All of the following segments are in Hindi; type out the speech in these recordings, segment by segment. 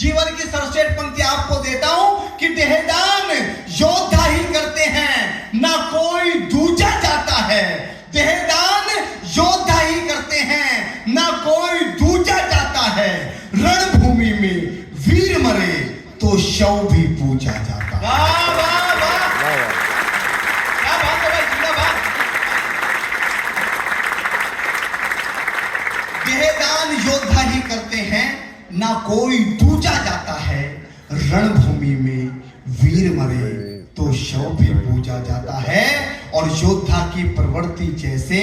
जीवन की सर्वश्रेष्ठ पंक्ति आपको देता हूं कि देहदान योद्धा ही करते हैं, ना कोई दूजा जाता है। देहदान योद्धा ही करते हैं, ना कोई दूजा जाता है। रणभूमि में वीर मरे तो शव भी पूजा जाता है। वाह वाह वाह, क्या बात है भाई, जिंदाबाद। देहदान योद्धा ही करते हैं, ना कोई दूजा जाता है। रणभूमि में वीर मरे तो शव भी पूजा जाता है। और योद्धा की प्रवृत्ति जैसे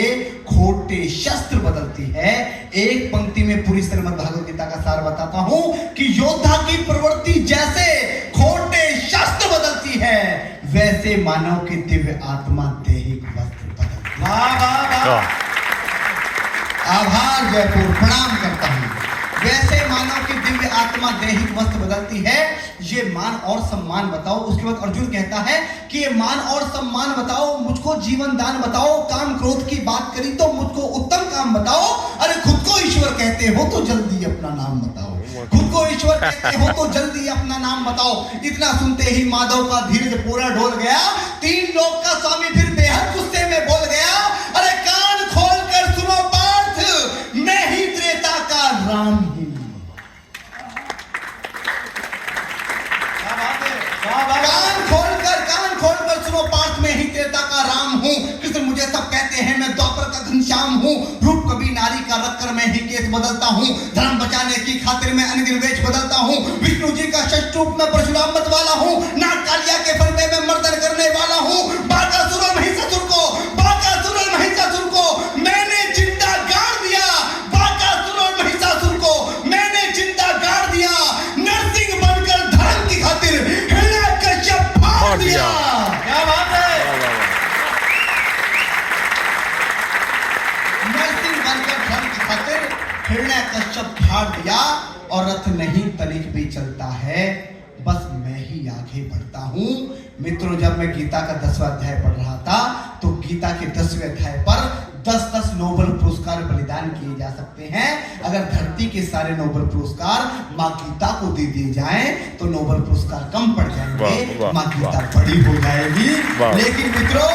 खोटे शस्त्र बदलती है। एक पंक्ति में पूरी श्रीमद् भागवत गीता का सार बताता हूं कि योद्धा की प्रवृत्ति जैसे खोटे शस्त्र बदलती है, वैसे मानव की दिव्य आत्मा दैहिक वस्त्र बदलती है। वाह वाह वाह, आभार जयपुर, प्रणाम करता हूं। वैसे मानव की दिव्य आत्मा दैहिक वस्त्र बदलती है। ये मान और सम्मान बताओ। उसके बाद अर्जुन कहता है कि ये मान और सम्मान बताओ, मुझको जीवन दान बताओ। काम क्रोध की बात करी तो मुझको उत्तम काम बताओ। अरे खुद को ईश्वर कहते हो तो जल्दी अपना नाम बताओ। खुद को ईश्वर कहते हो तो जल्दी अपना नाम बताओ। इतना सुनते ही माधव का धीरज पूरा डोल गया। तीन लोक का स्वामी फिर बेहद गुस्से में बोल गया, अरे कान खोल कर सुनो पार्थ, मैं ही त्रेता का राम हूं। कान खोलकर सुनो पार्थ, में ही त्रेता का राम हूं। कृष्ण मुझे सब कहते हैं, मैं द्वापर का घनश्याम हूं। रूप कभी नारी का रखकर मैं ही केस बदलता हूं। धर्म बचाने की खातिर मैं अनगिन वेश बदलता हूं। विष्णु जी का षष्ठ रूप में परशुराम मत वाला हूं। नाग कालिया के फल में मैं मर्दन करने वाला हूं। बाकासुर और महिषासुर को मैंने जिंदा गाड़ दिया। बाकासुर और महिषासुर को मैंने जिंदा गाड़ दिया। नरसिंह बनकर धर्म की खातिर हिरण्यकश्यप फाड़ दिया। क्या बात है। नरसिंह बनकर धर्म की खातिर हिरण्यकश्यप फाड़ दिया। और रथ नहीं तनिक भी चलता है, बस मैं ही आगे बढ़ता हूं। मित्रों, जब मैं गीता का 10वां अध्याय पढ़ रहा था तो गीता के 10वें अध्याय पर 10-10 नोबेल पुरस्कार बलिदान किए जा सकते हैं। अगर धरती के सारे नोबेल पुरस्कार माँ गीता को दे दिए जाएं तो नोबेल पुरस्कार कम पड़ जाएंगे, माँ गीता बड़ी हो जाएगी। लेकिन मित्रों,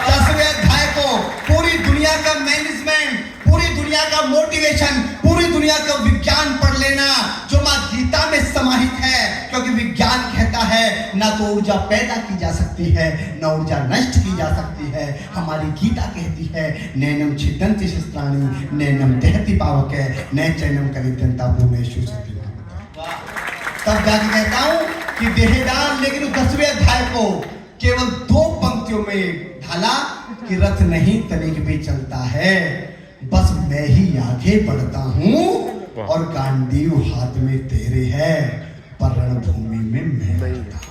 10वें अध्याय को पूरी दुनिया का मैनेजमेंट, पूरी दुनिया का मोटिवेशन, पूरी दुनिया का विज्ञान पढ़ लेना जो माँ गीता में समाहित है। क्योंकि विज्ञान कहता है ना तो ऊर्जा पैदा की जा सकती है, ना ऊर्जा नष्ट की जा सकती है। हमारी गीता कहती है नैनम छिदन्ति शस्त्राणि नैनम दहति पावके न चैनम कलिदन्ता भुवनेषु सति। तब जाके कहता हूं कि देहदान, लेकिन 10वें अध्याय को केवल 2 पंक्तियों में ढाला कि रथ नहीं तनिक भी चलता है, बस मैं ही आगे बढ़ता हूं। और गांडीव हाथ में तेरे है, पर रणभूमि में मैं।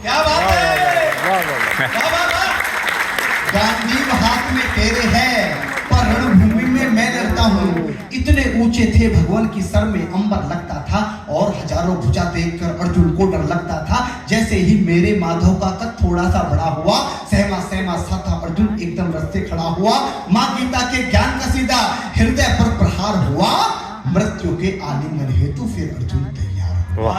क्या बात है, क्या बात है। गांडीव हाथ में तेरे है, पर रणभूमि में मैं लड़ता हूं। इतने ऊंचे थे भगवान की सर में अंबर लगता था, और हजारों भुजा देखकर अर्जुन को डर लगता था। जैसे ही मेरे माधव का कद थोड़ा सा बड़ा हुआ, सहमा सहमा सा था अर्जुन एकदम रस्ते खड़ा हुआ। माँ गीता के ज्ञान का सीधा हृदय पर प्रहार हुआ। मृत्यु के आलिंगन हेतु फिर अर्जुन तैयार हुआ।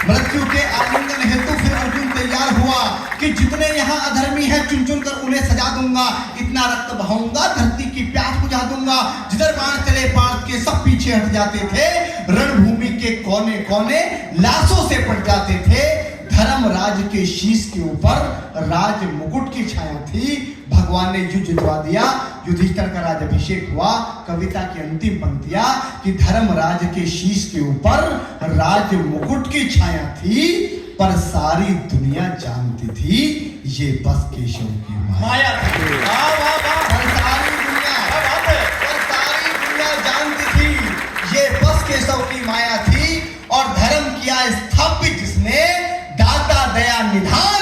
मृत्यु के आलिंगन हेतु फिर अर्जुन तैयार हुआ कि जितने यहाँ अधर्मी हैं चुन चुन कर उन्हें सजा दूंगा। इतना रक्त बहाऊंगा, धरती की प्यास बुझा दूंगा। जिधर बाण चले पार्थ के सब पीछे हट जाते थे। रणभूमि के कोने कोने लाशों से पट जाते थे। धर्मराज के शीश के ऊपर राज मुकुट की छाया थी। भगवान ने युद्ध जितवा दिया, युधिष्ठिर का राज्याभिषेक हुआ। कविता की अंतिम पंक्तियां कि धर्मराज के शीश के ऊपर राज मुकुट की छाया थी, पर सारी दुनिया जानती थी ये बस केशव की माया थी। पर सारी दुनिया जानती थी ये बस केशव की माया थी। और धर्म किया स्थापित जिसने, दाता दया निधान